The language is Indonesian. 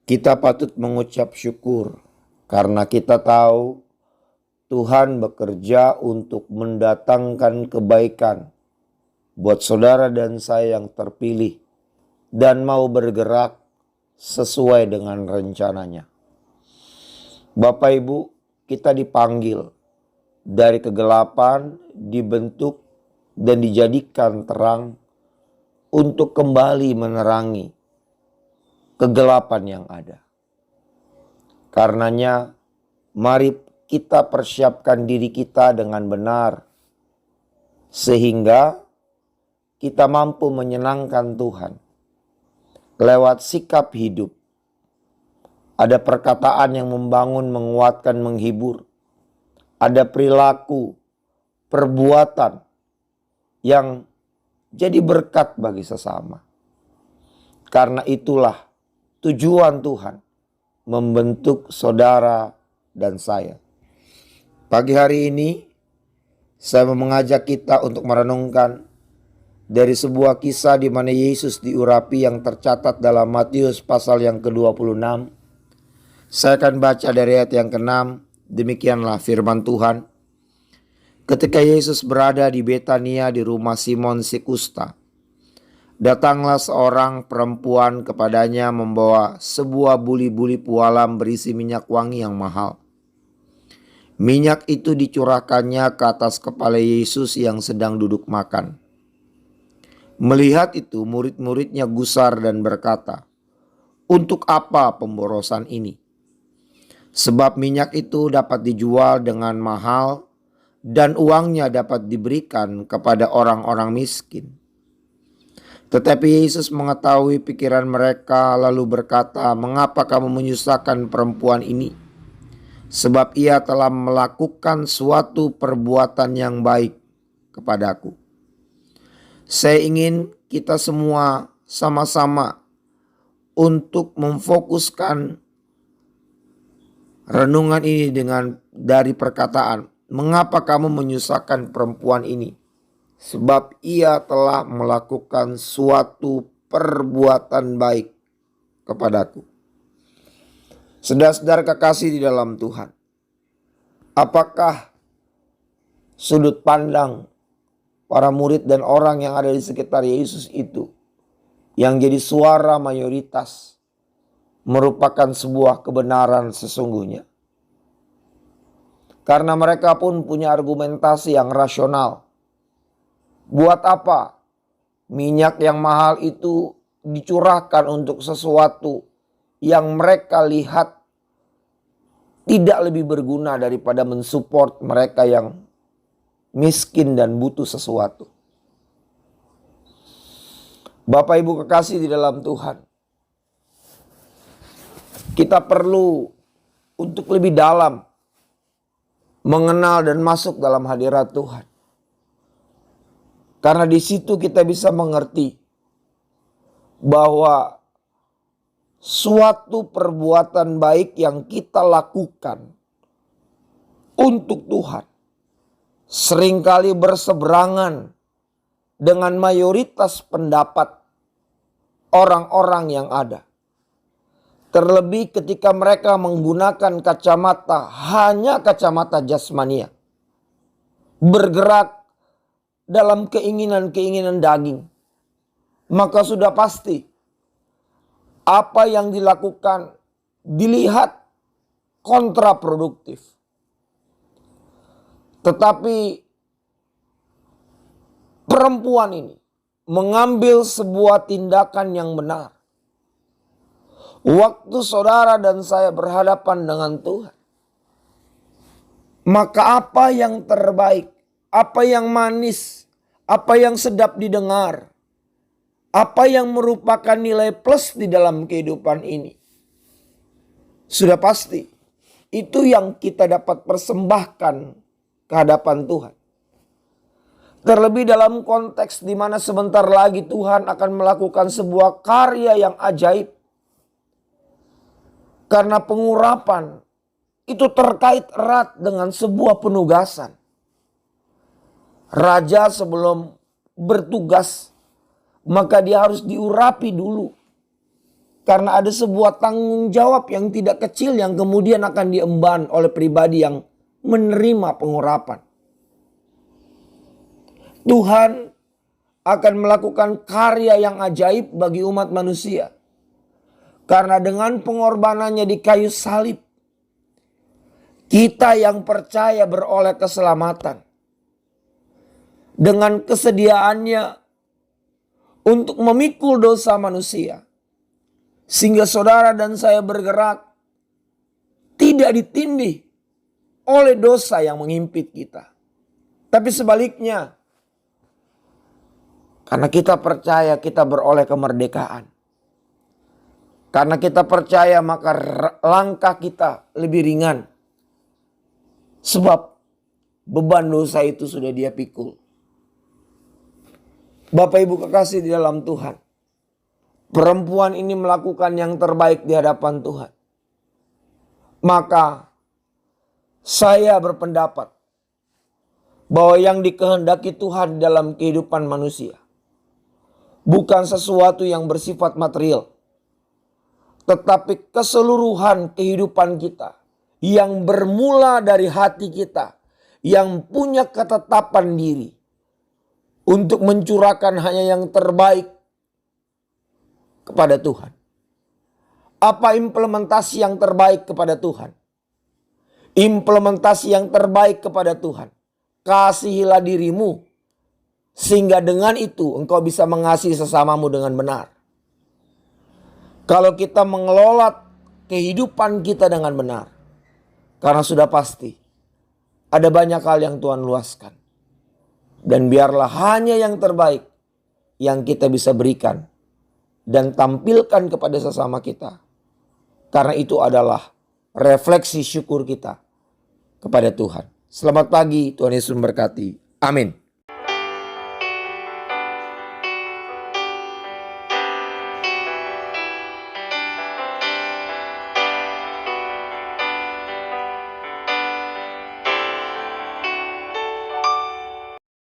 Kita patut mengucap syukur karena kita tahu Tuhan bekerja untuk mendatangkan kebaikan buat saudara dan saya yang terpilih dan mau bergerak sesuai dengan rencananya. Bapak Ibu, kita dipanggil dari kegelapan, dibentuk dan dijadikan terang untuk kembali menerangi kegelapan yang ada. Karenanya, mari kita persiapkan diri kita dengan benar, sehingga kita mampu menyenangkan Tuhan lewat sikap hidup. Ada perkataan yang membangun, menguatkan, menghibur. Ada perilaku, perbuatan yang jadi berkat bagi sesama. Karena itulah tujuan Tuhan membentuk saudara dan saya. Pagi hari ini saya mau mengajak kita untuk merenungkan dari sebuah kisah di mana Yesus diurapi yang tercatat dalam Matius pasal yang ke-26. Saya akan baca dari ayat yang ke-6. Demikianlah firman Tuhan. Ketika Yesus berada di Betania di rumah Simon si Kusta, datanglah seorang perempuan kepadanya membawa sebuah buli-buli pualam berisi minyak wangi yang mahal. Minyak itu dicurahkannya ke atas kepala Yesus yang sedang duduk makan. Melihat itu, murid-muridnya gusar dan berkata, "Untuk apa pemborosan ini? Sebab minyak itu dapat dijual dengan mahal dan uangnya dapat diberikan kepada orang-orang miskin." Tetapi Yesus mengetahui pikiran mereka lalu berkata, "Mengapa kamu menyusahkan perempuan ini? Sebab ia telah melakukan suatu perbuatan yang baik kepadaku." Saya ingin kita semua sama-sama untuk memfokuskan renungan ini dari perkataan, "Mengapa kamu menyusahkan perempuan ini? Sebab ia telah melakukan suatu perbuatan baik kepadaku." Saudara-saudara kekasih di dalam Tuhan, apakah sudut pandang para murid dan orang yang ada di sekitar Yesus itu yang jadi suara mayoritas merupakan sebuah kebenaran sesungguhnya? Karena mereka pun punya argumentasi yang rasional. Buat apa minyak yang mahal itu dicurahkan untuk sesuatu yang mereka lihat tidak lebih berguna daripada mensupport mereka yang miskin dan butuh sesuatu? Bapak Ibu kekasih di dalam Tuhan, kita perlu untuk lebih dalam mengenal dan masuk dalam hadirat Tuhan. Karena di situ kita bisa mengerti bahwa suatu perbuatan baik yang kita lakukan untuk Tuhan seringkali berseberangan dengan mayoritas pendapat orang-orang yang ada. Terlebih ketika mereka menggunakan kacamata, hanya kacamata jasmania, bergerak dalam keinginan-keinginan daging, maka sudah pasti apa yang dilakukan dilihat kontraproduktif. Tetapi perempuan ini mengambil sebuah tindakan yang benar. Waktu saudara dan saya berhadapan dengan Tuhan, maka apa yang terbaik, apa yang manis, apa yang sedap didengar, apa yang merupakan nilai plus di dalam kehidupan ini, sudah pasti itu yang kita dapat persembahkan ke hadapan Tuhan. Terlebih dalam konteks di mana sebentar lagi Tuhan akan melakukan sebuah karya yang ajaib. Karena pengurapan itu terkait erat dengan sebuah penugasan. Raja sebelum bertugas, maka dia harus diurapi dulu. Karena ada sebuah tanggung jawab yang tidak kecil yang kemudian akan diemban oleh pribadi yang menerima pengurapan. Tuhan akan melakukan karya yang ajaib bagi umat manusia. Karena dengan pengorbanannya di kayu salib, kita yang percaya beroleh keselamatan. Dengan kesediaannya untuk memikul dosa manusia. Sehingga saudara dan saya bergerak tidak ditindih oleh dosa yang menghimpit kita. Tapi sebaliknya, karena kita percaya kita beroleh kemerdekaan. Karena kita percaya maka langkah kita lebih ringan. Sebab beban dosa itu sudah dia pikul. Bapak Ibu kekasih di dalam Tuhan. Perempuan ini melakukan yang terbaik di hadapan Tuhan. Maka saya berpendapat bahwa yang dikehendaki Tuhan dalam kehidupan manusia bukan sesuatu yang bersifat material, tetapi keseluruhan kehidupan kita yang bermula dari hati kita yang punya ketetapan diri untuk mencurahkan hanya yang terbaik kepada Tuhan. Apa implementasi yang terbaik kepada Tuhan? Implementasi yang terbaik kepada Tuhan. Kasihilah dirimu sehingga dengan itu engkau bisa mengasihi sesamamu dengan benar. Kalau kita mengelola kehidupan kita dengan benar, karena sudah pasti ada banyak hal yang Tuhan luaskan. Dan biarlah hanya yang terbaik yang kita bisa berikan dan tampilkan kepada sesama kita. Karena itu adalah refleksi syukur kita kepada Tuhan. Selamat pagi, Tuhan Yesus memberkati. Amin.